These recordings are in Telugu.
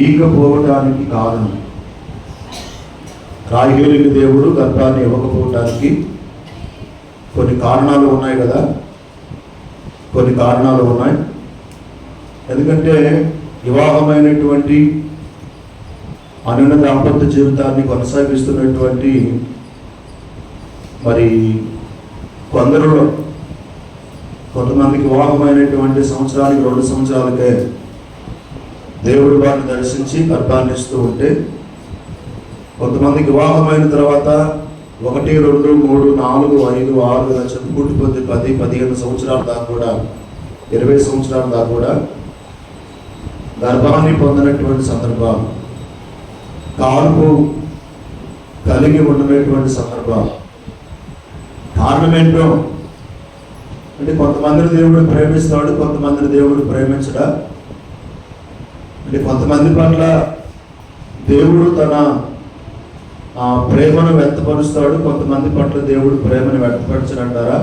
ఈకపోవటానికి కారణం, రాహేలుకి దేవుడు గర్భాన్ని ఇవ్వకపోవటానికి కొన్ని కారణాలు ఉన్నాయి కదా, కొన్ని కారణాలు ఉన్నాయి. ఎందుకంటే వివాహమైనటువంటి అనున్న దాంపత్య జీవితాన్ని కొనసాగిస్తున్నటువంటి మరి కొంతమందికి వివాహమైనటువంటి సంవత్సరానికి 2 సంవత్సరాలకే దేవుడు వారిని దర్శించి గర్భాన్ని ఇస్తూ ఉంటే, కొంతమందికి వివాహమైన తర్వాత 1, 2, 3, 4, 5, 6 ఇలా చెప్పుకుంటూ 10, 15 సంవత్సరాల దాకా కూడా 20 సంవత్సరాల దాకా కూడా గర్భాన్ని పొందినటువంటి సందర్భాలు, కాల్పు కలిగి ఉండనటువంటి సందర్భాలు. కారణం ఏంటో అంటే, కొంతమందిని దేవుడు ప్రేమిస్తాడు, కొంతమందిని దేవుడు ప్రేమించడా. అంటే కొంతమంది పట్ల దేవుడు తన ప్రేమను వ్యక్తపరుస్తాడు, కొంతమంది పట్ల దేవుడు ప్రేమను వ్యక్తపరచడంటారా?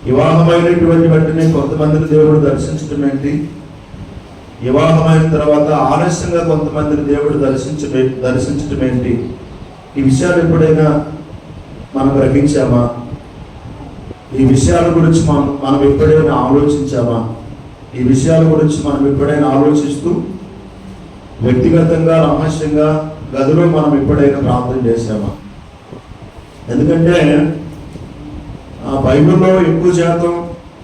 వివాహమైనటువంటి వెంటనే కొంతమందిని దేవుడు దర్శించడం ఏంటి? వివాహమైన తర్వాత ఆలస్యంగా కొంతమందిని దేవుడు దర్శించడం ఏంటి? ఈ విషయాలు ఎప్పుడైనా మనం గ్రహించామా? ఈ విషయాల గురించి మనం ఎప్పుడైనా ఆలోచించామా? ఈ విషయాల గురించి మనం ఎప్పుడైనా ఆలోచిస్తూ వ్యక్తిగతంగా రహస్యంగా గదిలో మనం ఎప్పుడైనా ప్రార్థన చేశామా? ఎందుకంటే బైబిల్లో ఎక్కువ శాతం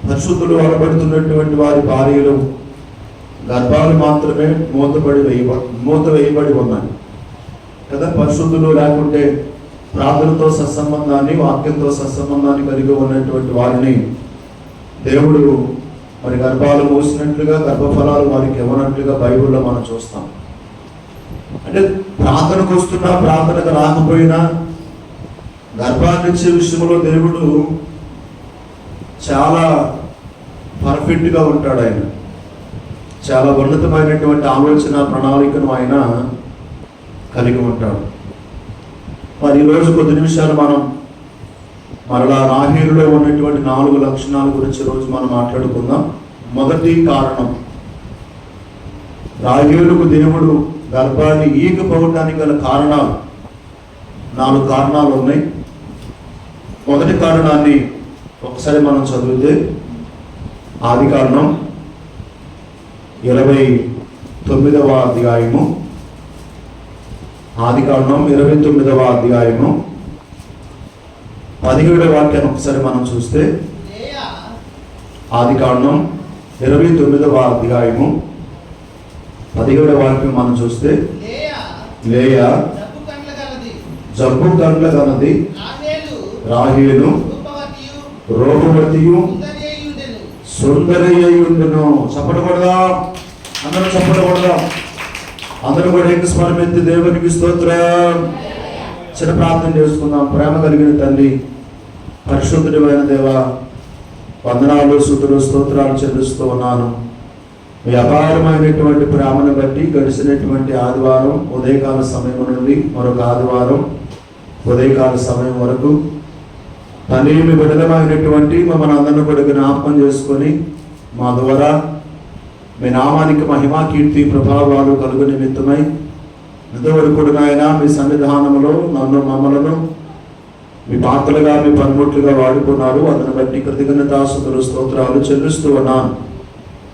పరిశుద్ధులు అనబడుతున్నటువంటి వారి భార్యలు గర్భాలు మాత్రమే మూత వేయబడి ఉన్నాయి కదా. పరిశుద్ధులు లేకుంటే ప్రార్థనతో సత్సంబంధాన్ని, వాక్యంతో సత్సంబంధాన్ని కలిగి ఉన్నటువంటి వారిని దేవుడు మరి గర్భాలు మూసినట్లుగా, గర్భఫలాలు వారికి ఇవ్వనట్లుగా బైబిల్లో మనం చూస్తాం. అంటే ప్రార్థనకు వస్తున్నా, ప్రార్థనకు రాకపోయినా గర్భాన్ని ఇచ్చే విషయంలో దేవుడు చాలా పర్ఫెక్ట్గా ఉంటాడు. ఆయన చాలా ఉన్నతమైనటువంటి ఆలోచన ప్రణాళికను ఆయన కలిగి ఉంటాడు. మరి ఈరోజు కొద్ది నిమిషాలు మనం మరలా రాహేలులో ఉన్నటువంటి 4 లక్షణాల గురించి రోజు మనం మాట్లాడుకుందాం. మొదటి కారణం, రాహేలుకు దేవుడు గర్భాన్ని ఈకపోవటానికి గల కారణాలు 4 కారణాలు ఉన్నాయి. మొదటి కారణాన్ని ఒకసారి మనం చదివితే ఆదికాండం 29వ అధ్యాయము, ఆదికాండం 29వ అధ్యాయము 17వ వాక్యాన్ని ఒకసారి మనం చూస్తే, ఆదికాండం 29వ అధ్యాయము 17వ వాక్యం మనం చూస్తే, లేయా జబ్బు కండ్ల గలది, రాహేలు రూపవతియు సుందరియయుండును. చప్పటపడదాం, అందరూ చప్పటపడదాం. అందరూ కూడా ఏక స్వరం ఎత్తి దేవునికి స్తోత్రం. చిన్న ప్రార్థన చేసుకుందాం. ప్రేమ కలిగిన తండ్రి, పరిశుద్ధుడైన దేవా, వందనాలు, స్తుతులు, స్తోత్రాలు చెల్లిస్తూ ఉన్నాను. మీ అపారమైనటువంటి ప్రేమను బట్టి గడిచినటువంటి ఆదివారం ఉదయకాల సమయం నుండి మరొక ఆదివారం ఉదయకాల సమయం వరకు తండ్రి, మీ బిడ్డలమైనటువంటి మమ్మల్ని అందరిని కూడా జ్ఞాపకం చేసుకొని మా ద్వారా మీ నామానికి మహిమా, కీర్తి, ప్రభావాలు కలుగు నిమిత్తమై ఇంతవరకు కూడా నాయన మీ సన్నిధానంలో మమ్మలను మీ పాత్రలుగా, మీ పనిముట్లుగా వాడుకున్నారు. అందుని బట్టి కృతజ్ఞతాస్తుతులు, స్తోత్రాలు చెల్లిస్తూ ఉన్నాను.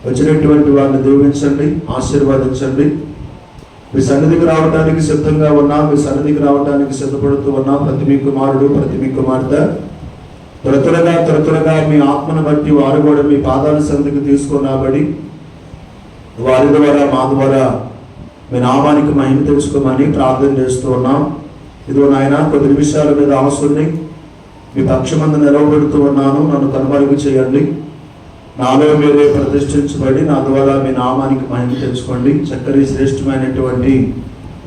వచ్చినటువంటి వారిని దీవించండి, ఆశీర్వదించండి. మీ సన్నిధికి రావడానికి సిద్ధంగా ఉన్నా, మీ సన్నిధికి రావడానికి సిద్ధపడుతూ ఉన్నా ప్రతి మీ కుమారుడు, ప్రతి మీ కుమార్తె త్వరగా మీ ఆత్మను బట్టి వారు కూడా మీ పాదాల సన్నిధికి తీసుకున్నాబడి వారి ద్వారా, మా ద్వారా మీ నామానికి మహిమ తెలుసుకోమని ప్రార్థన చేస్తూ ఉన్నాం. ఇదిగో నాయన, కొద్ది నిమిషాల మీద ఆశుల్ని మీ పక్షమందు నిలవబెడుతూ ఉన్నాను. నన్ను కనుమరుగు చేయండి. నాలో మీరే ప్రతిష్ఠించబడి నా ద్వారా మీ నామానికి మహిమ తెలుసుకోండి. చక్కని శ్రేష్టమైనటువంటి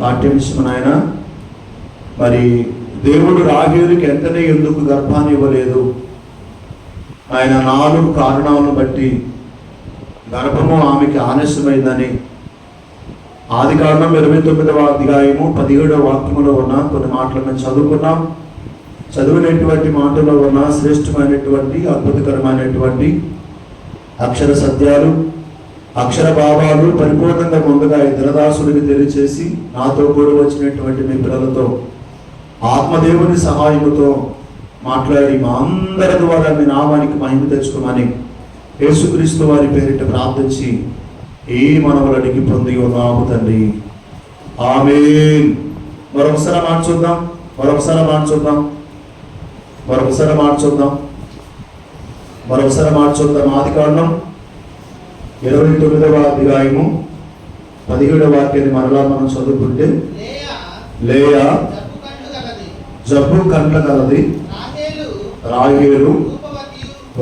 నాట్యంశం నాయన. మరి దేవుడు రాహేలుకి ఎంతనే ఎందుకు గర్భాన్ని ఇవ్వలేదు? ఆయన 4 కారణాలను బట్టి గర్భము ఆమెకి ఆలస్యమైందని ఆదికాండం 29వ అధ్యాయము 17వ వాక్యములో ఉన్న కొన్ని మాటలు మేము చదువుకున్నాం. చదివినటువంటి మాటలో ఉన్న శ్రేష్టమైనటువంటి, అద్భుతకరమైనటువంటి అక్షర సత్యాలు, అక్షర భావాలు పరిపూర్ణంగా ముందుగా ఈ దినదాసుడికి తెలియచేసి నాతో కూడా వచ్చినటువంటి మీ పిల్లలతో ఆత్మదేవుని సహాయముతో మాట్లాడి మా అందరి ద్వారా మీ నామానికి మహిమ తెచ్చుకోమని యేసుక్రీస్తు వారి పేరిట ప్రార్థించి ఈ మనవలనికి పొంది ఉన్నాము తండ్రి. ఆమేన్. మరొకసారి మార్చుద్దాం, మరొకసారి మార్చుద్దాం, మరొకసారి మార్చుద్దాం, మరొకసారి మార్చుద్దాం. ఆదికాండం 29వ అధ్యాయము 17వ వాక్యాన్ని మరలా మనం చదువుకుంటే, లేయా జబ్బు కండ్ల కలది, రాహేలు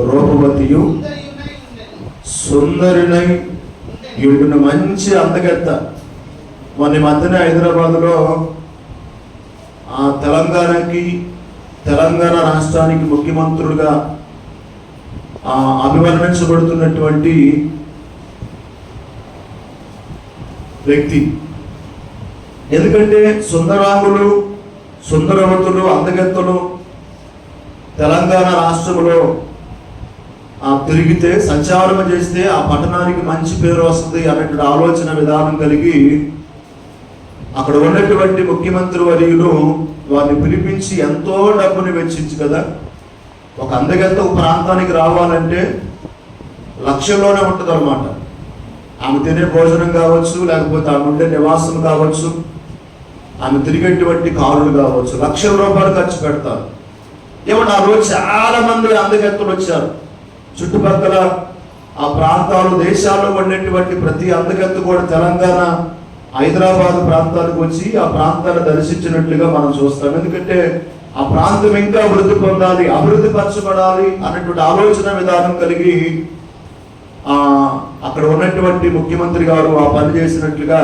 రూపవతియు సుందరినై ఈవిడ మంచి అందగెత్త. మొన్న మధ్యన హైదరాబాద్లో తెలంగాణ రాష్ట్రానికి ముఖ్యమంత్రులుగా అభివర్ణించబడుతున్నటువంటి వ్యక్తి. ఎందుకంటే సుందరాంగులు, సుందరవతులు, అందగెత్తలు తెలంగాణ రాష్ట్రంలో తిరిగితే, సంచారం చేస్తే ఆ పట్టణానికి మంచి పేరు వస్తుంది అన్నటువంటి ఆలోచన విధానం కలిగి అక్కడ ఉన్నటువంటి ముఖ్యమంత్రి వర్యులు వారిని పిలిపించి ఎంతో డబ్బుని వెచ్చించి కదా, ఒక అందగెత్త ఒక ప్రాంతానికి రావాలంటే లక్షల్లోనే ఉంటుంది అనమాట. ఆమె తినే భోజనం కావచ్చు, లేకపోతే ఆమె ఉండే నివాసం కావచ్చు, ఆమె తిరిగేటువంటి కారులు కావచ్చు, లక్షల రూపాయలు ఖర్చు పెడతారు. ఏమన్నా ఆ రోజు చాలా మంది అందగెత్తలు వచ్చారు. చుట్టుపక్కల ఆ ప్రాంతాలు, దేశాల్లో ఉండేటువంటి ప్రతి అందగెత్త కూడా తెలంగాణ, హైదరాబాద్ ప్రాంతానికి వచ్చి ఆ ప్రాంతాన్ని దర్శించినట్లుగా మనం చూస్తాం. ఎందుకంటే ఆ ప్రాంతం ఇంకా అభివృద్ధి పొందాలి, అభివృద్ధి పరచబడాలి అన్నటువంటి ఆలోచన విధానం కలిగి అక్కడ ఉన్నటువంటి ముఖ్యమంత్రి గారు ఆ పని చేసినట్లుగా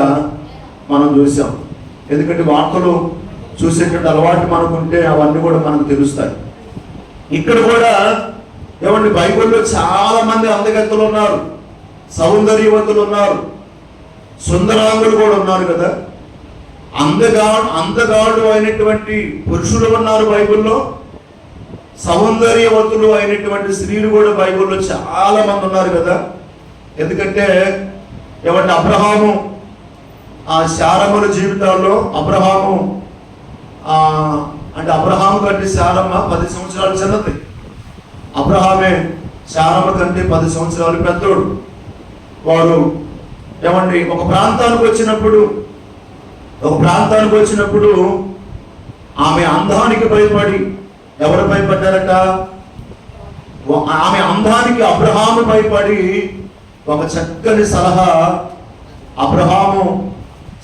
మనం చూసాం. ఎందుకంటే వార్తలు చూసేటువంటి అలవాటు మనకుంటే అవన్నీ కూడా మనకు తెలుస్తాయి. ఇక్కడ కూడా ఏమండి, బైబిల్లో చాలా మంది అందగత్తలు ఉన్నారు, సౌందర్యవతులు ఉన్నారు, సుందరాంగులు కూడా ఉన్నారు కదా. అందగాడు అయినటువంటి పురుషులు ఉన్నారు బైబిల్లో, సౌందర్యవతులు అయినటువంటి స్త్రీలు కూడా బైబిల్లో చాలా మంది ఉన్నారు కదా. ఎందుకంటే ఏమంటే అబ్రహాము ఆ శారమ్మల జీవితాల్లో అబ్రహాము అంటే అబ్రహాము కంటే శారమ్మ 10 సంవత్సరాలు చిన్నది, అబ్రహామే శారమ్మ కంటే 10 సంవత్సరాలు పెద్దోడు. వారు ఏమండి ఒక ప్రాంతానికి వచ్చినప్పుడు ఆమె అందానికి భయపడి, ఎవరు భయపడ్డారట? ఆమె అందానికి అబ్రహాము భయపడి ఒక చక్కని సలహా అబ్రహాము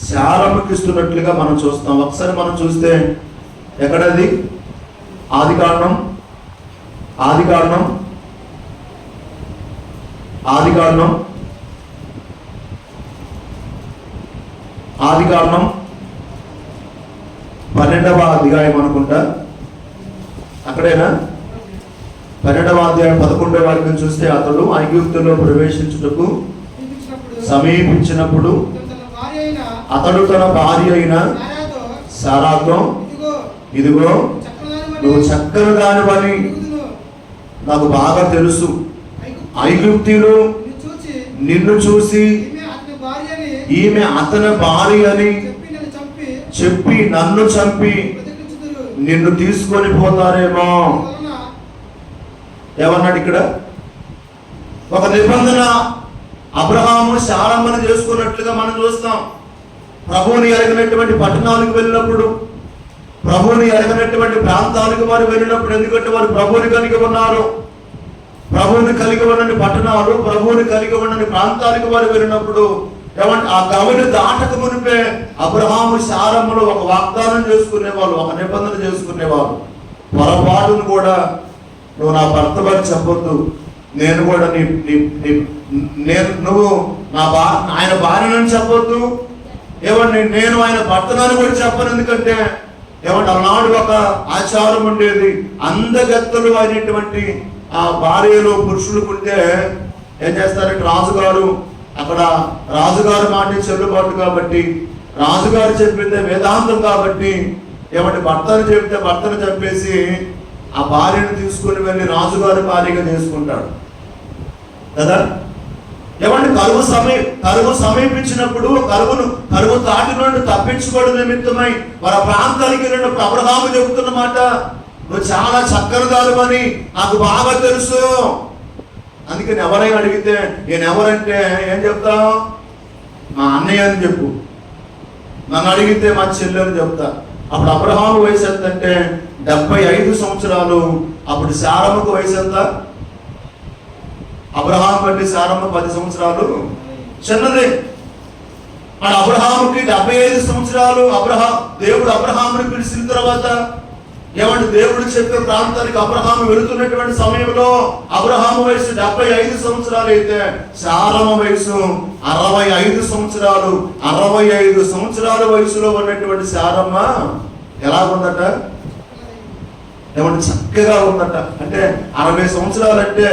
శారమ్మకి ఇస్తున్నట్లుగా మనం చూస్తాం. ఒకసారి మనం చూస్తే ఎక్కడది? ఆదికాండం 12వ అధ్యాయం అనుకుంటా, అక్కడేనా? 12వ అధ్యాయం 11వ వాక్యం చూస్తే, అతడు ఐగుప్తులో ప్రవేశించుటకు సమీపించినప్పుడు అతడు తన భార్య అయిన సారాతో, ఇదిగో నువ్వు చక్కని దానివని నాకు బాగా తెలుసు, ఐగుప్తీయులు నిన్ను చూసి ఈమె అతని భార్య అని చెప్పి నన్ను చంపి నిన్ను తీసుకొని పోతారేమో. ఏమన్నాడు ఇక్కడ? ఒక నిబంధన అబ్రహాము శారమ్మను చేసుకున్నట్లుగా మనం చూస్తాం. ప్రభువుని ఎరగినటువంటి పట్టణాలకు వెళ్ళినప్పుడు, ప్రభువుని ఎరగినటువంటి ప్రాంతాలకు వారు వెళ్ళినప్పుడు, ఎందుకంటే వారు ప్రభువుని కలిగి ఉన్నారు, ప్రభువుని కలిగి ఉన్నని పట్టణాలు, ప్రభువుని కలిగి ఉన్నని ప్రాంతాలకు వారు వెళ్ళినప్పుడు ఏమంటే ఆ గవని దాటక మునిపే అబ్రహాము శారమ్మలు ఒక వాగ్దానం చేసుకునేవాళ్ళు, ఒక నిబంధన చేసుకునేవాళ్ళు. పొరపాటును కూడా నువ్వు నా భర్త వారు చెప్పొద్దు, నేను కూడా నువ్వు నా ఆయన భార్యనని చెప్పొద్దు, ఏమండి నేను ఆయన భర్తనని కూడా చెప్పను. ఎందుకంటే ఏమంటే అలనాడు ఒక ఆచారం ఉండేది, అందగత్తలు అయినటువంటి ఆ భార్యలు పురుషులుకుంటే ఏం చేస్తారంటే రాజుగారు, అక్కడ రాజుగారు మాట చెల్లుబాటు కాబట్టి, రాజుగారు చెప్పిందే వేదాంతం కాబట్టి ఏమంటే భర్తను చెప్తే భర్తను చెప్పేసి ఆ భార్యను తీసుకుని వెళ్ళి రాజుగారి భార్యగా చేసుకుంటాడు కదా. ఏమంటే కరువు సమీపించినప్పుడు కరువు తాటి నుండి తప్పించుకోవడం నిమిత్తమై మన ప్రాంతానికి వెళ్ళినప్పుడు అబ్రహాము చెబుతున్న మాట, నువ్వు చాలా చక్కరదారుమని నాకు బాగా తెలుసు. అందుకని ఎవరైనా అడిగితే నేను ఎవరంటే ఏం చెప్తావు? మా అన్నయ్య అని చెప్పు. నన్ను అడిగితే మా చెల్లి అని చెప్తా. అప్పుడు అబ్రహాము వయసు ఎంత అంటే 75 సంవత్సరాలు. అప్పుడు శారమ్మకు వయసు ఎంత? అబ్రహాం కంటే శారమ్మ 10 సంవత్సరాలు చిన్నదే. మన అబ్రహాముకి 75 సంవత్సరాలు. దేవుడు అబ్రహాముని పిలిచిన తర్వాత ఏమంటే దేవుడు చెప్పే ప్రాంతానికి అబ్రహాము వెళుతున్నటువంటి సమయంలో అబ్రహాము వయసు 75 సంవత్సరాలు అయితే శారమ్మ వయసు 65 సంవత్సరాలు. 65 సంవత్సరాల వయసులో ఉన్నటువంటి శారమ్మ ఎలా ఉందట? ఏమంటే చక్కగా ఉందట. అంటే 60 సంవత్సరాలు అంటే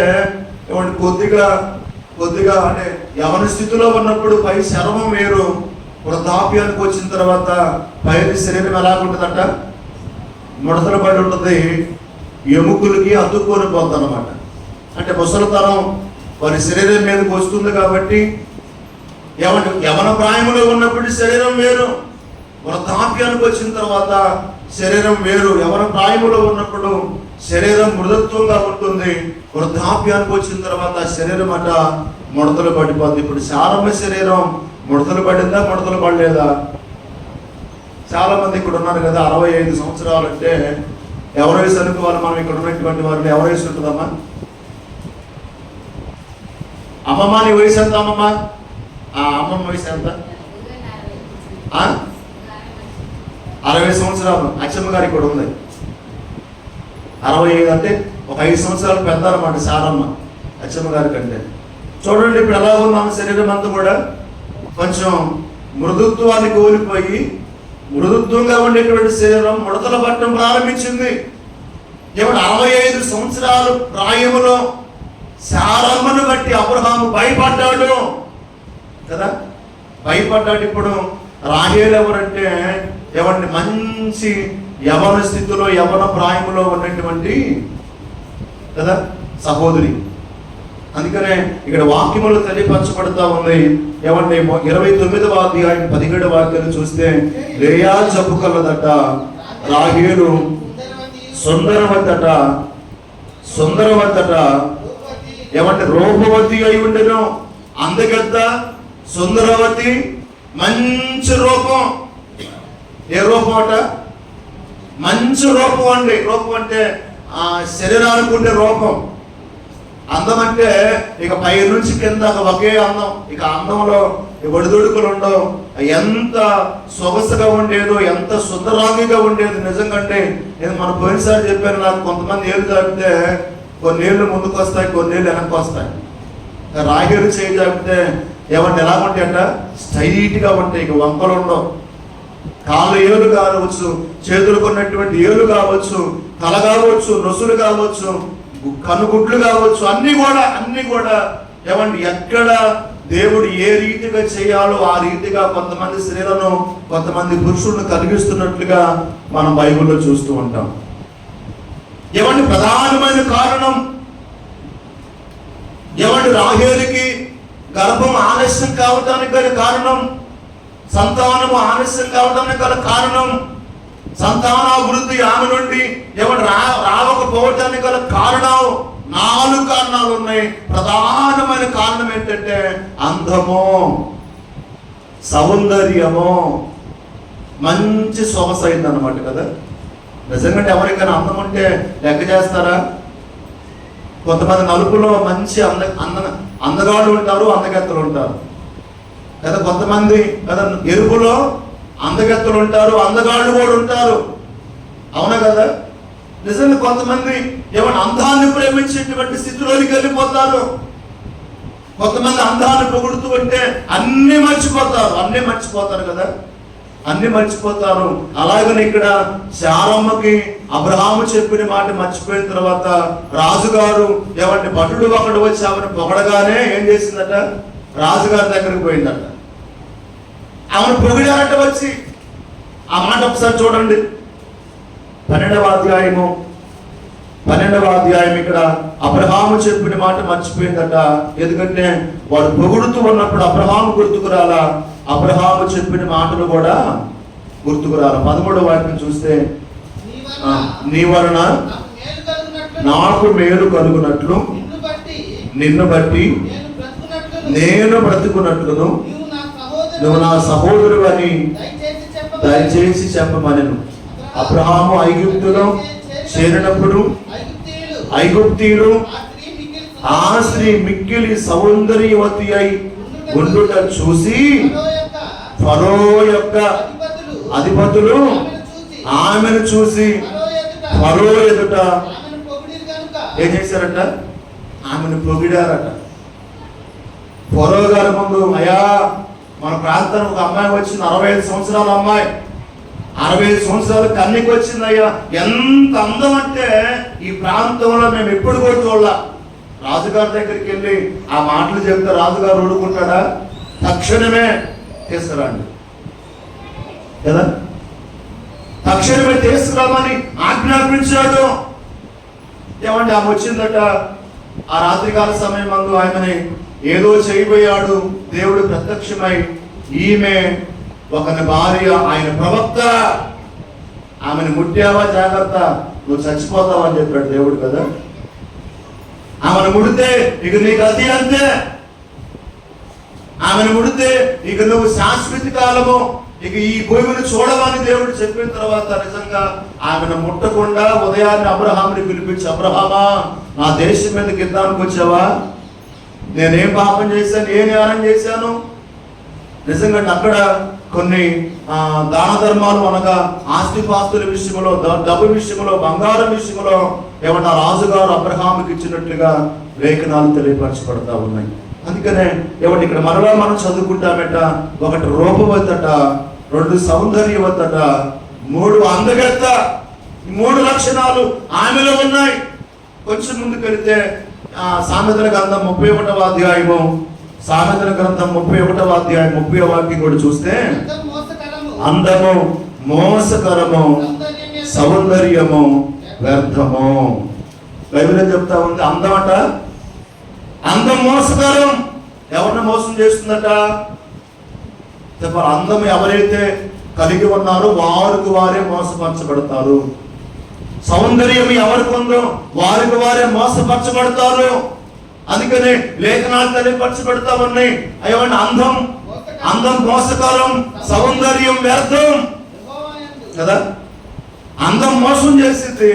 ఏమంటే కొద్దిగా అంటే యవన స్థితిలో ఉన్నప్పుడు పై శరమం వేరు, వృద్ధాప్యానికి వచ్చిన తర్వాత పైన శరీరం ఎలాగుంటుందట? ముడతలు పడి ఉంటుంది, ఎముకలకి అతుక్కొని పోతుంది అనమాట. అంటే ముసలితనం వారి శరీరం మీదకి వస్తుంది కాబట్టి ఏమంటే యవన ప్రాయంలో ఉన్నప్పుడు శరీరం వేరు, వృద్ధాప్యానికి వచ్చిన తర్వాత శరీరం వేరు. యవన ప్రాయంలో ఉన్నప్పుడు శరీరం మృదుత్వంగా ఉంటుంది, వృద్ధాప్యానికి వచ్చిన తర్వాత శరీరం అట ముడతలు పడిపోతుంది. ఇప్పుడు శారమ్మ శరీరం ముడతలు పడిందా, ముడతలు పడలేదా? చాలా మంది ఇక్కడ ఉన్నారు కదా, 65 సంవత్సరాలు అంటే ఎవరి వయసు అనుకోవాలి? మనం ఇక్కడ ఉన్నటువంటి వారిని ఎవరి వయసు ఉంటుందమ్మా? అమ్మమ్మ నీ వయసు ఎంత అమ్మమ్మ? అమ్మమ్మ వయసు ఎంత? 60 సంవత్సరాలు. అచ్చమ్మ గారికి కూడా ఉంది 65. అంటే ఒక 5 సంవత్సరాలు పెద్ద అన్నమాట శారమ్మ అచ్చమ్మ గారి కంటే. చూడండి ఇప్పుడు ఎలా ఉన్నాము, శరీరం అంతా కూడా కొంచెం మృదుత్వాన్ని కోల్పోయి మృదుత్వంగా ఉండేటువంటి శరీరం ముడతలు పట్టడం ప్రారంభించింది. ఏమంటే 65 సంవత్సరాలు ప్రాయములో శారమ్మను బట్టి అబ్రహాము భయపడ్డాడు కదా, భయపడ్డాడు. ఇప్పుడు రాహేలు ఎవరంటే ఏమంటే మంచి యవన స్థితిలో యవన ప్రాయములో ఉన్నటువంటి కదా సహోదరి. అందుకనే ఇక్కడ వాక్యములు తెలియపరచబడతా ఉంది. ఏమంటే 29వ అధ్యాయం 17వ వాక్యాన్ని చూస్తే, లేయా జబ్బు కలదట, రాహేలు సుందరవద్దట, ఏమంటే రూపవతి అయి ఉండెను. అందగత్త, సుందరవతి, మంచి రూపం. ఏ రూపం అట? మంచి రూపం అండి. రూపం అంటే శరీరానికి ఉండే రూపం. అందం అంటే ఇక పై నుంచి కింద ఒకే అందం. ఇక అందంలో ఒడిదుడుకులు ఉండవు. ఎంత సొగసుగా ఉండేదో, ఎంత సుందరాంగిగా ఉండేది. నిజంకంటే నేను మన పోయినసారి చెప్పాను, నాకు కొంతమంది ఏళ్ళు తాగితే కొన్నేళ్ళు ముందుకు వస్తాయి, కొన్నేళ్ళు వెనక్కి వస్తాయి. రాగేరు చేయి తాగితే ఏమంటే ఎలా ఉంటాయంట? స్ట్రైట్గా ఉంటాయి, ఇక వంకలు ఉండవు. కాళ్ళు ఏళ్ళు కావచ్చు, చేతులు కొన్నటువంటి ఏళ్ళు కావచ్చు, తల కావచ్చు, నొసులు కావచ్చు, కనుగుడ్లు కావచ్చు, అన్ని కూడా ఏమండి ఎక్కడ దేవుడు ఏ రీతిగా చేయాలో ఆ రీతిగా కొంతమంది స్త్రీలను, కొంతమంది పురుషులను కలిగిస్తున్నట్లుగా మనం బైబిల్లో చూస్తూ ఉంటాం. ఏమండి ప్రధానమైన కారణం ఏమండి రాహేలుకి గర్భం ఆలస్యం కావటానికి గల కారణం, సంతానము ఆలస్యం కావడానికి గల కారణం, సంతానాభివృద్ధి ఆమె నుండి ఎవరు రావకపోవటానికి గల కారణం 4 కారణాలు ఉన్నాయి. ప్రధానమైన కారణం ఏంటంటే అందము, సౌందర్యము, మంచి సొగసైంది అన్నమాట కదా. నిజంగా ఎవరికైనా అందం ఉంటే లెక్క చేస్తారా? కొంతమంది నలుపులో మంచి అందగాళ్ళు ఉంటారు, అందగత్తలు ఉంటారు కదా. కొంతమంది కదా ఎరుపులో అందగత్తలు ఉంటారు, అందగాళ్ళు కూడా ఉంటారు. అవునా కదా? నిజంగా కొంతమంది ఏమైనా అందాన్ని ప్రేమించేటువంటి స్థితిలోకి వెళ్ళిపోతారు. కొంతమంది అందాన్ని పొగుడుతూ ఉంటే అన్ని మర్చిపోతారు కదా, అన్ని మర్చిపోతారు. అలాగని ఇక్కడ శారమ్మకి అబ్రహాము చెప్పిన మాట మర్చిపోయిన తర్వాత రాజుగారు ఏమంటే భటుడు ఒకడు వచ్చి ఆమెను పొగడగానే ఏం చేసిందట? రాజుగారి దగ్గరికి పోయిందట. ఆమెను పొగిడారట వచ్చి. ఆ మాట ఒకసారి చూడండి, 12వ అధ్యాయము 12వ అధ్యాయం ఇక్కడ అబ్రహాము చెప్పిన మాట మర్చిపోయిందట. ఎందుకంటే వాడు పొగుడుతూ ఉన్నప్పుడు అబ్రహాము గుర్తుకు రాలా, అబ్రహాము చెప్పిన మాటలు కూడా గుర్తుకు రాలా. 13వ వాక్యం చూస్తే, నీ వలన నాకు మేలు కలుగునట్లు నిన్ను బట్టి నేను బ్రతుకున్నట్లును నువ్వు నా సహోదరు అని దయచేసి చెప్పమనెను. అబ్రహాము ఐగుప్తులో చేరినప్పుడు ఐగుప్తీయులు ఆ స్త్రీ మిక్కిలి సౌందర్యవతి అయి ఉండుట చూసి ఫరో యొక్క అధిపతులు ఆమెను చూసి ఫరో ఎదుట ఏం చేశారట? ఆమెను పొగిడారట. ఫరో గారి ముందు, అయ్యా మన ప్రాంతానికి ఒక అమ్మాయి వచ్చింది, 65 సంవత్సరాల అమ్మాయి, 65 సంవత్సరాలు కన్నికి వచ్చింది అయ్యా, ఎంత అందం అంటే ఈ ప్రాంతంలో మేము ఎప్పుడు కూడా చూడాల. రాజుగారి దగ్గరికి వెళ్ళి ఆ మాటలు చెప్తే రాజుగారు ఊడుకుంటాడా? తక్షణమే తీసుకురండి కదా, తక్షణమే తీసుకురామని ఆజ్ఞాపించాడు. ఏమంటే ఆమె వచ్చిందట. ఆ రాత్రికాల సమయం మందు ఆమెని ఏదో చేయబోయాడు. దేవుడు ప్రత్యక్షమై, ఈమె ఒకని భార్య, ఆయన ప్రవక్త, ఆమెను ముట్టావా జాగ్రత్త, నువ్వు చచ్చిపోతావు అని చెప్పాడు దేవుడు కదా. ఆమెను ముడితే ఇక నీకు అది అంతే, ఆమెను ముడితే ఇక నువ్వు శాశ్వత కాలము ఇక ఈ భూమిని చూడమని దేవుడు చెప్పిన తర్వాత నిజంగా ఆమెను ముట్టకుండా ఉదయాన్నే అబ్రహాముని పిలిపించి, అబ్రహామా నా దేశం మీదకి యుద్ధానికి వచ్చావా? నేనేం పాపం చేశాను, ఏ న్యాయం చేశాను? నిజంగా అక్కడ కొన్ని దాన ధర్మాలు అనగా ఆస్తిపాస్తుల విషయంలో, డబ్బు విషయంలో, బంగారం విషయంలో ఏమన్నా రాజుగారు అబ్రహాముకి ఇచ్చినట్లుగా లేఖనాలు తెలియపరచబడతా ఉన్నాయి. అందుకనే ఏమంటే ఇక్కడ మరలా మనం చదువుకుంటామట, 1 రూపవత్తట, 2 సౌందర్యవత్తట, 3 అందగత్త. 3 లక్షణాలు ఆమెలో ఉన్నాయి. కొంచెం ముందుకు వెళితే సామెతల గ్రంథం 31వ అధ్యాయము, సామెతల గ్రంథం 31వ అధ్యాయం 30వ వాక్యం కూడా చూస్తే, అందము మోసకరము, సౌందర్యము వ్యర్థము. బైబిల్ ఏం చెప్తా ఉంది? అందం అంట, అందం మోసకరం. ఎవరిని మోసం చేస్తుందట చెప్పాలి. అందం ఎవరైతే కలిగి ఉన్నారో వారికి వారే మోసపరచబడతారు. సౌందర్యం ఎవరికి ఉందో వారికి వారే మోసపరచబడతారు. అందుకనే లేఖనాలు తెలియపరచబడతా ఉన్నాయి. అయ్యండి, అందం మోసకరం, సౌందర్యం వ్యర్థం కదా. అందం మోసం చేసింది,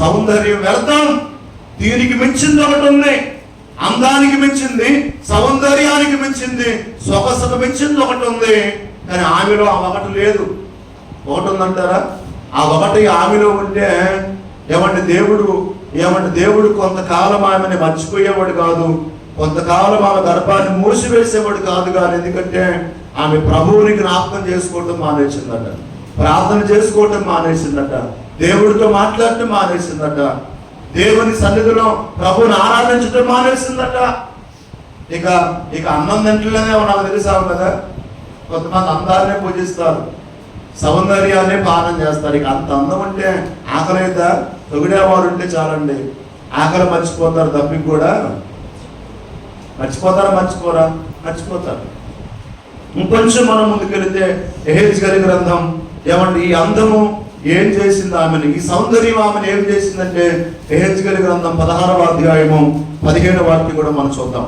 సౌందర్యం వ్యర్థం. దీనికి మించింది ఒకటి ఉంది. అందానికి మించింది, సౌందర్యానికి మించింది, సొగసుకు మించింది ఒకటి ఉంది. కానీ ఆమెలో ఆ ఒకటి లేదు. ఒకటి ఉందంటారా? ఆ ఒకటి ఆమెలో ఉంటే ఏమంటే దేవుడు కొంతకాలం ఆమెని మర్చిపోయేవాడు కాదు, కొంతకాలం ఆమె గర్భాన్ని మూసివేసేవాడు కాదు. కానీ ఎందుకంటే ఆమె ప్రభువుని జ్ఞాపకం చేసుకోవటం మానేసిందట, ప్రార్థన చేసుకోవటం మానేసిందట, దేవుడితో మాట్లాడటం మానేసిందట, దేవుని సన్నిధిలో ప్రభువుని ఆరాధించడం మానేసిందట. ఇక అన్నం తింటలేనే నాకు తెలుసా కదా. కొంతమంది అందాలనే పూజిస్తారు, సౌందర్యాన్ని పాలన చేస్తారు. ఇక అంత అందం అంటే ఆకలి అయితే తొగిడేవారు ఉంటే చాలండి, ఆకలి మర్చిపోతారు. తప్పికి కూడా మర్చిపోతారా? మర్చిపోతారు. ఇంకొంచెం మనం ముందుకెళితే యెహెజ్కేలు గ్రంథం ఏమండి ఈ అందము ఏం చేసింది ఆమెను, ఈ సౌందర్యం ఆమెను ఏం చేసిందంటే యెహెజ్కేలు గ్రంథం 16వ అధ్యాయము 15వ వాక్యం కూడా మనం చూద్దాం.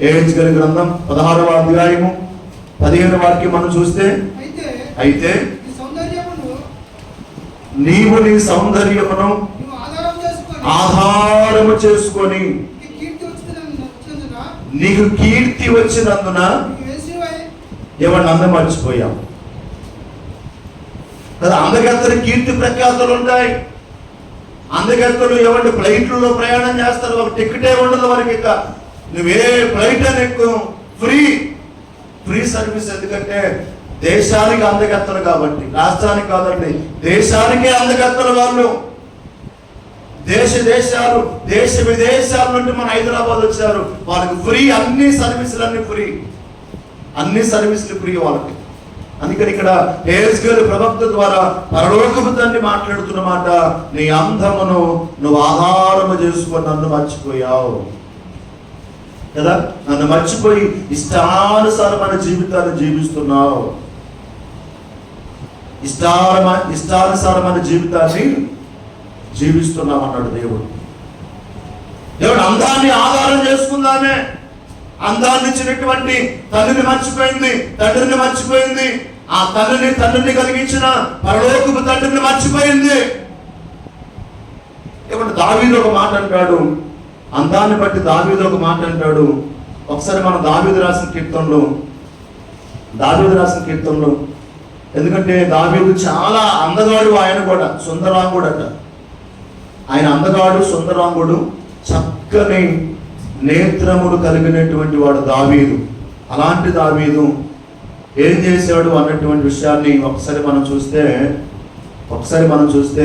యెహెజ్కేలు గ్రంథం 16వ అధ్యాయము 15వ వాక్యం మనం చూస్తే, అయితే నీవు నీ సౌందర్యమును ఆధారము చేసుకొని నీకు కీర్తి వచ్చినందున ఏమన్నా అందం మర్చిపోయాం కదా. అందగత్తలు కీర్తి ప్రఖ్యాతులు ఉంటాయి. అందగత్తలు ఏమంటే ఫ్లైట్లలో ప్రయాణం చేస్తారు, ఒక టికెటే ఉండదు వారికి. ఇక నువ్వే ఫ్లైట్ అని ఎక్కువ ఫ్రీ సర్వీస్. ఎందుకంటే దేశానికి అందగత్తలు కాబట్టి, రాష్ట్రానికి కాదండి, దేశానికే అందగత్తలు వాళ్ళు. దేశ విదేశాల నుండి మన హైదరాబాద్ వచ్చారు, వాళ్ళకి ఫ్రీ, అన్ని సర్వీసులు ఫ్రీ వాళ్ళకి. అందుకని ఇక్కడ హెజ్కేలు ప్రవక్త ద్వారా పరలోకపు తండ్రి మాట్లాడుతున్న మాట, నీ అందమును నువ్వు ఆధారము చేసుకొని నన్ను మర్చిపోయావు కదా, నన్ను మర్చిపోయి ఇష్టానుసారమైన జీవితాన్ని జీవిస్తున్నావు, ఇష్టానుసారమైన జీవితాన్ని జీవిస్తున్నాం అన్నాడు దేవుడు. దేవుడు అందాన్ని ఆధారం చేసుకుందామే, అందాన్ని ఇచ్చినటువంటి తల్లిని మర్చిపోయింది, తండ్రిని మర్చిపోయింది, ఆ తండ్రిని కలిగించిన పరలోకపు తండ్రిని మర్చిపోయింది. ఏమంటే దావీదు ఒక మాట అంటాడు, అందాన్ని బట్టి దావీదు ఒక మాట అంటాడు. ఒకసారి మనం దావీదు రాసిన కీర్తనలో, ఎందుకంటే దావీదు చాలా అందగాడు, ఆయన కూడా సుందరాంగుడు అట. ఆయన అందగాడు, సుందరాంగుడు, చక్కని నేత్రములు కలిగినటువంటి వాడు దావీదు. అలాంటి దావీదు ఏం చేశాడు అన్నటువంటి విషయాన్ని ఒకసారి మనం చూస్తే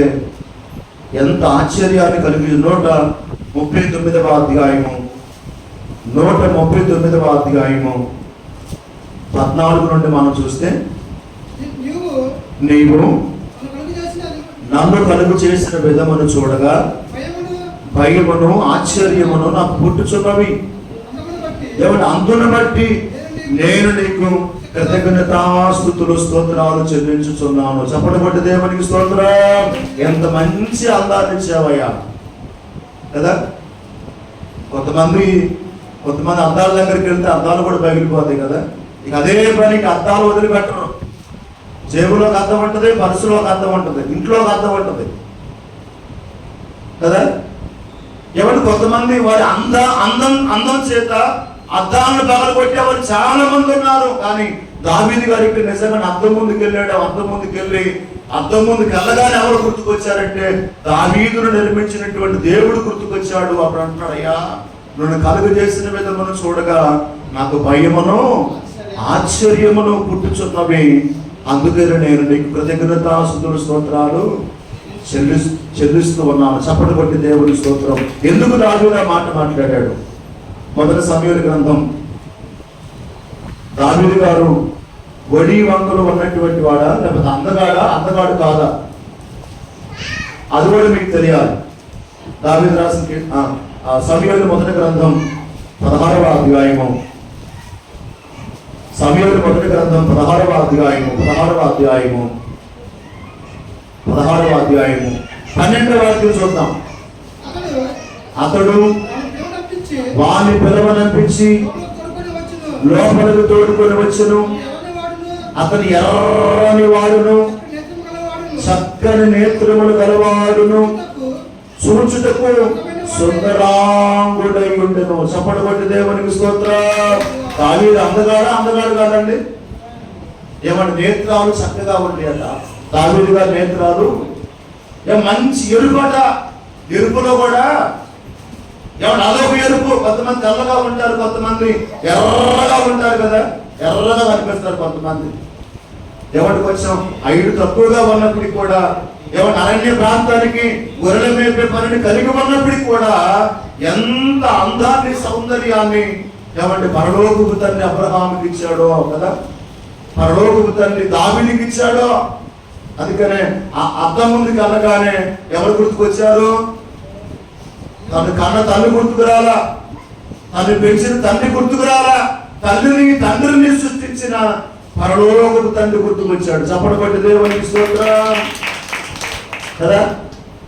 ఎంత ఆశ్చర్యాన్ని కలిగి 139వ అధ్యాయము 14 నుండి మనం చూస్తే, నీవు నన్ను కలుగు చేసిన విధమును చూడగా భయమును ఆశ్చర్యమును నాకు పుట్టుచున్నవి. ఏమంటే అందును బట్టి నేను నీకు కృతజ్ఞతాస్తుతులు స్తోత్రాలు చెల్లించుచున్నాను. చప్పటి బట్టి దేవునికి స్తోత్రం. ఎంత మంచి అందాన్ని ఇచ్చావయ్యా కదా. కొంతమంది అద్దాల దగ్గరికి వెళ్తే అద్దాలు కూడా పగిలిపోతాయి కదా. ఇక అదే పనికి అద్దాలు వదిలిపెట్టరు. జేబులోకి అద్దం ఉంటుంది, పర్సులోకి అద్దం ఉంటుంది, ఇంట్లోకి అద్దం ఉంటుంది కదా. ఎవరు కొంతమంది వారి అందం చేత అద్దాలను పగలగొట్టే వారు చాలా మంది ఉన్నారు. కానీ దావీదు గారికి నిజంగా అద్దం ముందుకు వెళ్ళాడు. అద్దం ముందుకు వెళ్ళగానే ఎవరు గుర్తుకొచ్చారంటే దావీదును నిర్మించినటువంటి దేవుడు గుర్తుకొచ్చాడు. అప్పుడు అంటున్నాడు, అయ్యా నన్ను కలుగు చేసిన విధమును చూడగా నాకు భయమును ఆశ్చర్యమును పుట్టుచున్నవి. అందుకే నేను నీకు కృతజ్ఞతాస్తుతులు స్తోత్రాలు చెల్లిస్తూ ఉన్నాను. చప్పటి కొట్టి దేవుని స్తోత్రం. ఎందుకు దావీదు ఆ మాట మాట్లాడాడు? మొదటి సమూయేలు గ్రంథం, దావీదు గారు వడి వంకలు ఉన్నటువంటి వాడా, లేకపోతే అందగాడు కాదా, అది కూడా మీకు తెలియాలి. దావీదు రాసిన సమూయేలు మొదటి గ్రంథం 16వ అధ్యాయము, సమూయేలు మొదటి గ్రంథం 16వ అధ్యాయము 12వ వాక్యం చూద్దాం. అతడు వాని పిలవనంపించి లోపలికి తోడుకొని వచ్చును. అతని ఎర్రని వాడును, చక్కని నేత్రములు గలవాడును, చూచుటకు సుందరాంగుడై ఉండెను. చప్పటి కొట్టి దేవునికి స్తోత్రం. దావీదు అందగాడు కాదండి. ఏమంటే నేత్రాలు చక్కగా ఉండేట. దావీదు గారి నేత్రాలు మంచి ఎరుపట. ఎరుపులో కూడా ఏమన్నా అదొక ఎరుపు. కొంతమంది తెల్లగా ఉంటారు, కొంతమంది ఎర్రగా ఉంటారు కదా, ఎర్రగా కనిపిస్తారు కొంతమంది. ఎవరికి కొంచెం 5 తక్కువగా ఉన్నప్పటికీ కూడా, ఏమన్నా అరణ్య ప్రాంతానికి గొర్రెల మేపే పనిని కలిగి ఉన్నప్పటికీ కూడా ఎంత అందాన్ని, సౌందర్యాన్ని ఏమంటే పరలోకపు తండ్రి అబ్రహాముకి ఇచ్చాడో కదా, పరలోకపు తండ్రి దావీదుకి ఇచ్చాడో. అందుకనే ఆ అద్దం ముందుకు అనగానే ఎవరు గుర్తుకొచ్చారు? తను కన్న తల్లి గుర్తుకురాలా, తను పెంచిన తండ్రి గుర్తుకురాలా, తండ్రిని సృష్టించిన పరలోకపు తండ్రి గుర్తుకొచ్చాడు. చప్పటి కొట్టి దేవునికి స్తోత్రం కదా.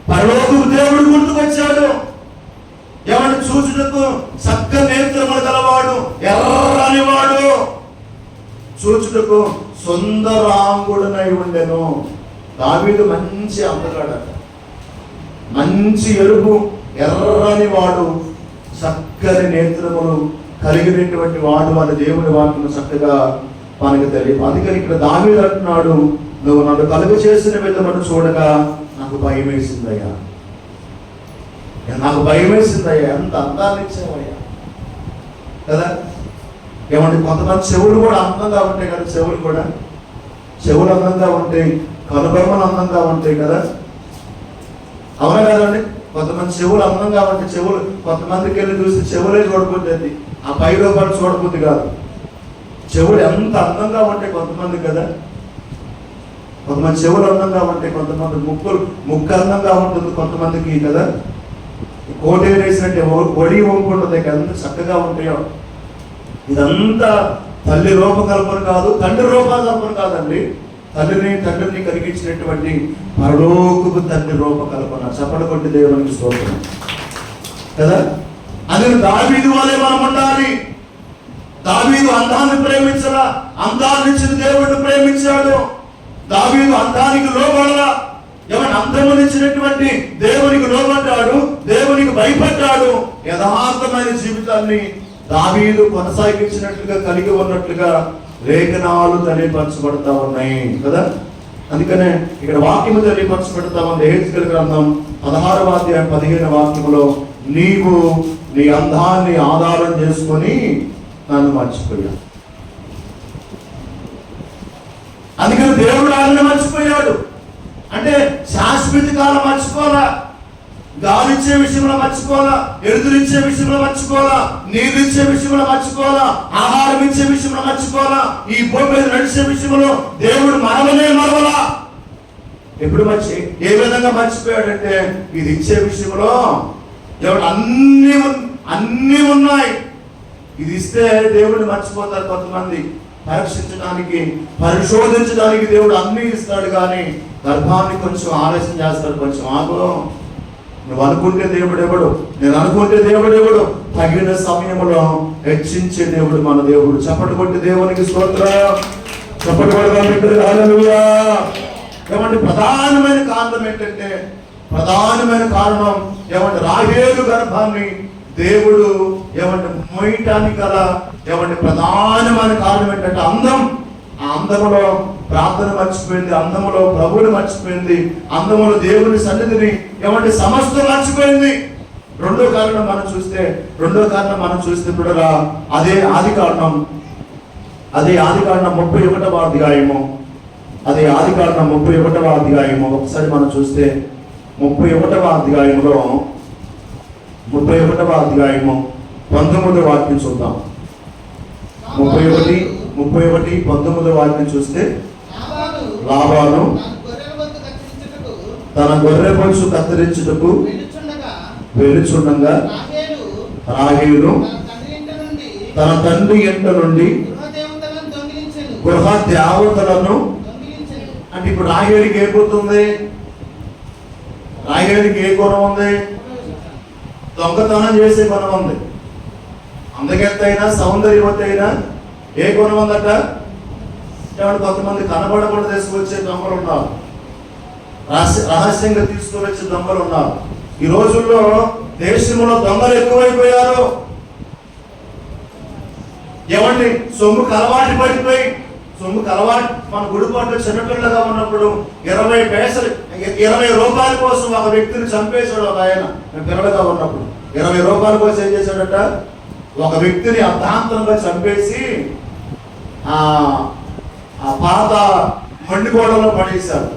పరలోకపు దేవుడు గుర్తుకొచ్చాడు. ఎవరిని చూచుటకు చక్క నేత్రములు గలవాడు, ఎర్రని వాడు, చూచుటకు సుందరాంగుడనై ఉండెను. దావీదు మంచి అందగాడట, మంచి ఎరుపు, ఎర్రని వాడు, చక్కని నేత్రములు కలిగినటువంటి వాడు అని దేవుని వాక్యం చక్కగా మనకు తెలియదు. అందుకని ఇక్కడ దావీదు అంటున్నాడు, నువ్వు నన్ను కలుగ చేసిన విధమును చూడగా నాకు భయం వేసిందయ్యా, నాకు భయం వేసిందయ్యా. ఎంత అందాన్ని ఇచ్చావయ్యా కదా. ఏమంటే కొంతమంది చెవులు కూడా అందంగా ఉంటాయి కదా, చెవులు అందంగా ఉంటాయి, కనుబొమ్మలు అందంగా ఉంటాయి కదా, అవునా కదండి. కొంతమంది చెవులు అందంగా ఉంటాయి. కొంతమందికి వెళ్ళి చూసి చెవులే చూడకపోతుంది, ఆ 5 రూపాయలు చూడకపోతే కాదు. చెవులు ఎంత అందంగా ఉంటాయి కొంతమంది కదా. కొంతమంది చెవులు అందంగా ఉంటాయి, కొంతమంది ముక్కు అందంగా ఉంటుంది కొంతమందికి కదా. కోటేరు వేసినట్టే ఒడి వంపు ఉంటుంది, ఎంత చక్కగా ఉంటాయో. ఇదంతా తల్లి రూపకల్పన కాదు, తండ్రి రూపకల్పన కాదండి. తండ్రిని కలిగించినటువంటి పరలోకపు తండ్రి రూపకల్పన. చప్పట కొట్టి దేవునికి స్తోత్రం కదా. అది దావీదు వలె మనం ఉండాలి. దావీదు అందాన్ని ప్రేమించలా, అందాన్ని ఇచ్చిన దేవుడిని ప్రేమించాడు. దావీదు అందానికి లోబడలా, ఏమైనా అందమునిచ్చినటువంటి దేవునికి లోబడ్డాడు, దేవునికి భయపడ్డాడు. యథార్థమైన జీవితాన్ని దావీదు కొనసాగించినట్లుగా, కలిగి ఉన్నట్లుగా లేఖనాలు తెలియపరచబడతా ఉన్నాయి కదా. అందుకనే ఇక్కడ వాక్యము తెలియపరచబడతా ఉంది. యెహెజ్కేలు గ్రంథం 16వ అధ్యాయం 15వ వాక్యములో, నీవు నీ అందాన్ని ఆధారం చేసుకొని నన్ను మర్చిపోయా. అందుకని దేవుడు ఆయన మర్చిపోయాడు. అంటే శాశ్వత కాలం మర్చిపోలా, గాలిచ్చే విషయంలో మర్చిపోలా, ఎదురిచ్చే విషయంలో మర్చిపోలా, నీళ్ళిచ్చే విషయంలో మర్చిపోలా, ఆహారం ఇచ్చే విషయంలో మర్చిపోలా, ఈ భూమి మీద నడిచే విషయంలో దేవుడు మరవలా. ఎప్పుడు ఏ విధంగా మర్చిపోయాడంటే, ఇది ఇచ్చే విషయంలో దేవుడు అన్నీ ఉన్నాయి. ఇది ఇస్తే దేవుడిని మర్చిపోతారు కొంతమంది. పరీక్షించడానికి, పరిశోధించడానికి దేవుడు అన్నీ ఇస్తాడు, కానీ గర్భాన్ని కొంచెం ఆలస్యం చేస్తాడు. కొంచెం ఆగు, నువ్వు అనుకుంటే దేవుడు ఎవడు, నేను అనుకుంటే దేవుడు ఎవడు, తగిన సమయంలో హెచ్చించే దేవుడు మన దేవుడు. చప్పటి కొట్టి దేవునికి స్తోత్రం. చప్పటి కొడదాం హల్లెలూయా. ఏమంటే ప్రధానమైన కారణం ఏంటంటే, ప్రధానమైన కారణం ఏమంటే రాహేలు గర్భాన్ని దేవుడు ఏమంటే మోయటానికి గల ఏమంటే ప్రధానమైన కారణం ఏంటంటే అందం. ఆ అందములో ప్రార్థన మర్చిపోయింది, అందములో ప్రభువుని మర్చిపోయింది, అందములో దేవుని సన్నిధిని ఏమంటే సమస్తం మర్చిపోయింది. రెండో కారణం మనం చూస్తే కూడా అదే ఆది కారణం 31వ అధ్యాయము. అదే ఆది కారణం 31వ అధ్యాయము. ఒకసారి మనం చూస్తే 31వ అధ్యాయంలో 19వ వాక్యం చూద్దాం. 19వ వాక్యం చూస్తే, లాబాను తన గొర్రె బొచ్చు కత్తిరించుటకు వెళ్ళుచుండగా రాహేలు తన తండ్రి ఇంట నుండి గృహ దేవతలను. అంటే ఇప్పుడు రాహేలుకి ఏ పోతుంది? రాహేలుకి ఏ గుణం ఉంది? దొంగతనం చేసే గుణం ఉంది. అందగెత్తైనా సౌందర్యవతి అయినా ఏ గుణం ఉందట? కొంతమంది కనబడకుండా తీసుకొచ్చే దొంగలు ఉన్నారు, రహస్యంగా తీసుకొని వచ్చే దొంగలు ఉన్నారు. ఈ రోజుల్లో దేశంలో దొంగలు ఎక్కువైపోయారు. ఏమండి, సొమ్ముకు అలవాటు పడిపోయి, మన గుడిపాట్లో చిన్నపిల్లగా ఉన్నప్పుడు 20 రూపాయల కోసం ఒక వ్యక్తిని చంపేశాడు ఒక ఆయన. పిల్లలుగా ఉన్నప్పుడు 20 రూపాయల కోసం ఏం చేశాడట? ఒక వ్యక్తిని అర్ధాంతరంగా చంపేసి ఆ పాత మండిగోడలో పడేశారు.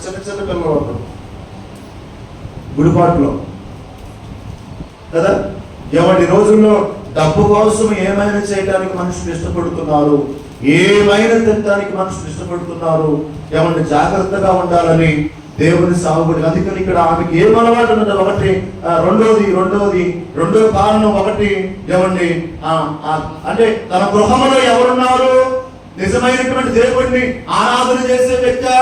చిన్న పిల్లలు ఉంటారు గుడిపాట్లో కదా. ఎవరి రోజుల్లో డబ్బు కోసం ఏమైనా చేయడానికి మనుషులు ఇష్టపడుతున్నారు, ఏమైనా తినడానికి మనుషులు ఇష్టపడుతున్నారు. ఏమంటే జాగ్రత్తగా ఉండాలని దేవుని సాగుబడి. అందుకని ఇక్కడ ఆమెకి ఏం అలవాటు ఉన్నది? ఒకటి రెండో కారణం ఒకటి ఏమండి, అంటే తన గృహంలో ఎవరున్నారు? నిజమైనటువంటి దేవుడిని ఆరాధన చేసే వ్యక్తి,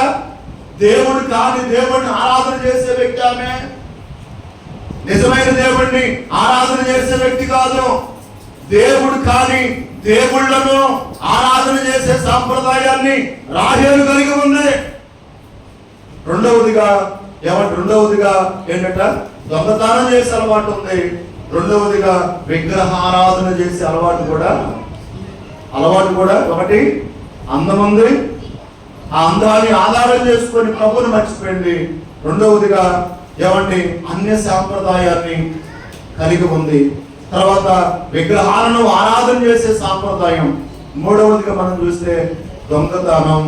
దేవుడు కాని దేవుడిని ఆరాధన చేసే వ్యక్తి ఆమె. నిజమైన దేవుడిని ఆరాధన చేసే వ్యక్తి కాదు. దేవుడు కాని దేవుళ్లను ఆరాధన చేసే సాంప్రదాయాన్ని రాహేలు కలిగి ఉంది. రెండవదిగా ఏంటంట? దొంగతనం చేసే అలవాటు ఉంది. రెండవదిగా విగ్రహారాధన చేసే అలవాటు కూడా ఒకటి అందం ఉంది. ఆ అందాన్ని ఆధారం చేసుకొని ప్రభువుని మర్చిపోయింది. రెండవదిగా ఏమంటే అన్య సాంప్రదాయాన్ని కలిగి ఉంది. తర్వాత విగ్రహాలను ఆరాధన చేసే సాంప్రదాయం. మూడవదిగా మనం చూస్తే దొంగతనం.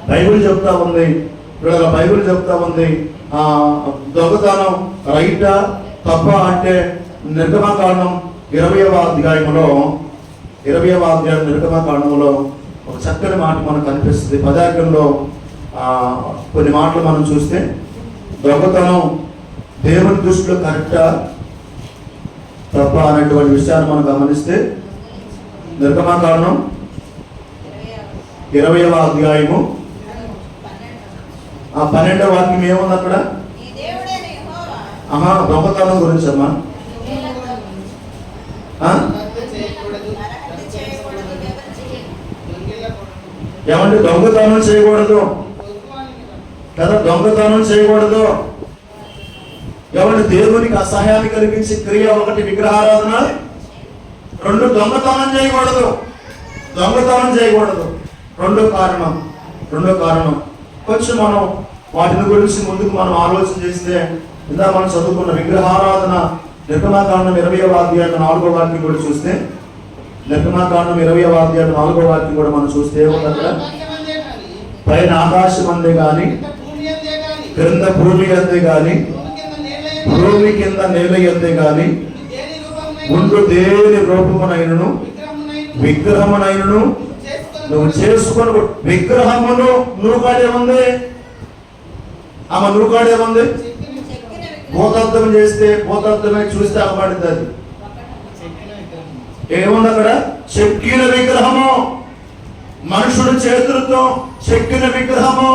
బైబిల్ చెప్తా ఉంది దొంగతనం రైటా తప్ప అంటే నిర్గమకాండం 20వ అధ్యాయం నిర్గమకాండంలో ఒక చక్కని మాట మనకు కనిపిస్తుంది. పదార్థంలో కొన్ని మాటలు మనం చూస్తే, దొంగతనం దేవుని దృష్టిలో కరెక్టా తప్ప అనేటువంటి విషయాన్ని మనం గమనిస్తే, నిర్గమకాండం 20వ అధ్యాయము 12వ వాక్యం ఏముంది అక్కడ? దొంగతనం గురించి అమ్మా. ఏమంటే దొంగతనం చేయకూడదు కదా, దొంగతనం చేయకూడదు. ఏమంటే దేవునికి అసహ్యాన్ని కలిగించే క్రియ ఒకటి విగ్రహారాధన, 2 దొంగతనం చేయకూడదు. దొంగతనం చేయకూడదు. రెండో కారణం కొంచెం మనం వాటిని గురించి ముందుకు మనం ఆలోచన చేస్తే, ఇందా మనం చదువుకున్న విగ్రహారాధన నిర్గమకాండం 20వ అధ్యాయం 4వ వాక్యం కూడా చూస్తే, నిర్గమకాండం 20వ అధ్యాయం 4వ వాక్యం కూడా మనం చూస్తే ఏముంది అక్కడ? పైన ఆకాశం అందే గాని, క్రింద భూమి అందే గాని, భూమి కింద నేల అందే గాని ముందు దేని రూపమునైనను విగ్రహమునైనను నువ్వు చేసుకొని. విగ్రహమును నూకాడేముంది? ఆమె నూకాడేముంది? భూతార్థం చేస్తే, భూతార్థమే చూస్తే అవ్వబడింది. అది ఏముంది అక్కడ? చెక్కిన విగ్రహము, మనుషుడు చేతులతో చెక్కిన విగ్రహము.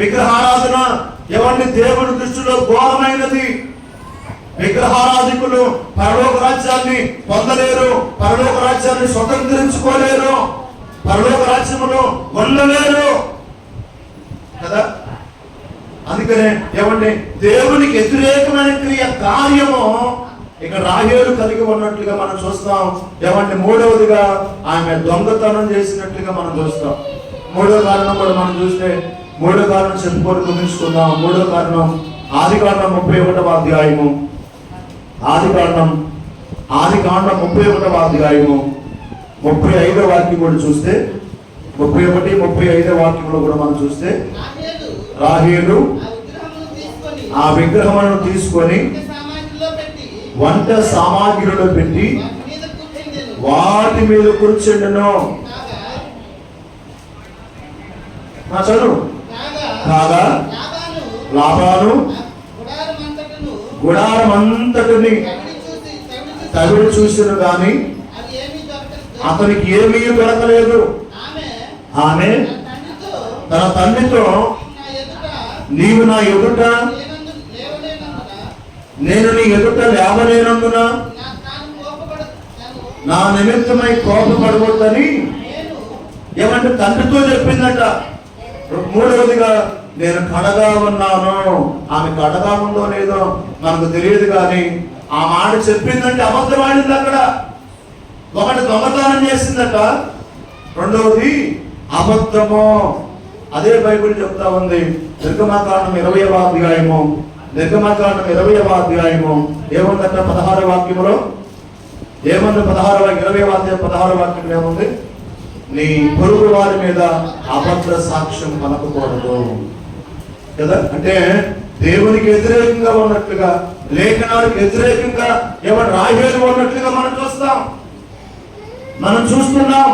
విగ్రహారాధన ఎవరిని దేవుని దృష్టిలో ఘోరమైనది. విగ్రహారాధికులు పరలోక రాజ్యాన్ని పొందలేరు, పరలోక రాజ్యాన్ని స్వతంత్రించుకోలేరు, పరలోక రాజ్యములో ఉండలేరు కదా. అందుకనే ఏమండి, దేవునికి వ్యతిరేకమైన క్రియ కార్యము ఇక్కడ రాహేలు కలిగి ఉన్నట్లుగా మనం చూస్తాం. ఏమంటే మూడవదిగా ఆమె దొంగతనం చేసినట్లుగా మనం చూస్తాం. మూడో కారణం కూడా మనం చూస్తే, మూడో కారణం చెప్పుకొని ముగించుకుందాం. మూడో కారణం ఆదికాండం 31వ అధ్యాయము, ఆదికాండం 31వ అధ్యాయము 35వ వాక్యం కూడా చూస్తే, 31, 35వ వాక్యంలో కూడా మనం చూస్తే, రాహేలు ఆ విగ్రహములను తీసుకొని వంట సామాగ్రిలో పెట్టి వాటి మీద కూర్చుండెను. చదువు. కాగా లాబాను గుడారమంతటిని తవిడి చూసిన గాని అతనికి ఏమీ దొరకలేదు. ఆమె తన తండ్రితో, నీవు నా ఎదుట, నేను నీ ఎదుట లేవలేనందున నా నిమిత్తమై కోపపడవద్దని ఏమంటే తండ్రితో చెప్పిందట. మూడవదిగా నేను కడగా ఉన్నాను. ఆమె కడగా ఉందో లేదో మనకు తెలియదు, కానీ ఆ మాట చెప్పిందంటే అబద్ధం ఆడింది. అక్కడ ఒకటి దొంగతనం చేసిందట, రెండవది అబద్ధము. అదే బైబిల్ చెప్తా ఉంది. నిర్గమకాండం 20వ అధ్యాయము, నిర్గమకాండం 20వ అధ్యాయము ఏముందట? 16వ వాక్యములో ఏముంది? 20వ అధ్యాయం 16వ వాక్యం ఏముంది? నీ పొరుగు వారి మీద అబద్ధ సాక్ష్యం పలకకూడదు కదా. అంటే దేవునికి వ్యతిరేకంగా ఉన్నట్లుగా, లేఖనాలకు వ్యతిరేకంగా ఎవరు రాహేలు ఉన్నట్లుగా మనం చూస్తున్నాం.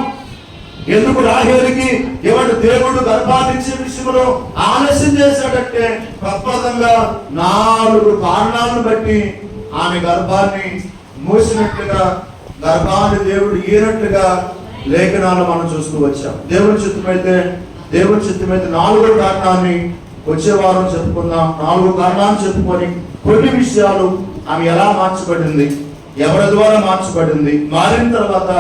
ఎందుకు రాహేలుకి ఎవరు దేవుడు గర్భాన్నిచ్చే విషయంలో ఆలస్యం చేశాడంటే, ప్రప్రదంగా 4 కారణాలను బట్టి ఆమె గర్భాన్ని మూసినట్లుగా, గర్భాన్ని దేవుడు ఈనట్లుగా లేఖనాలు మనం చూస్తూ వచ్చాం. దేవుని చిత్తమైతే 4వ కారణాన్ని వచ్చే వారం చెప్పుకుందాం. 4 కారణాలు చెప్పుకొని కొన్ని విషయాలు ఆమె ఎలా మార్చబడింది, ఎవరి ద్వారా మార్చబడింది, మారిన తర్వాత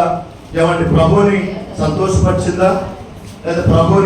ఏమంటే ప్రభువుని సంతోషపరిచిందా లేదా ప్రభువుని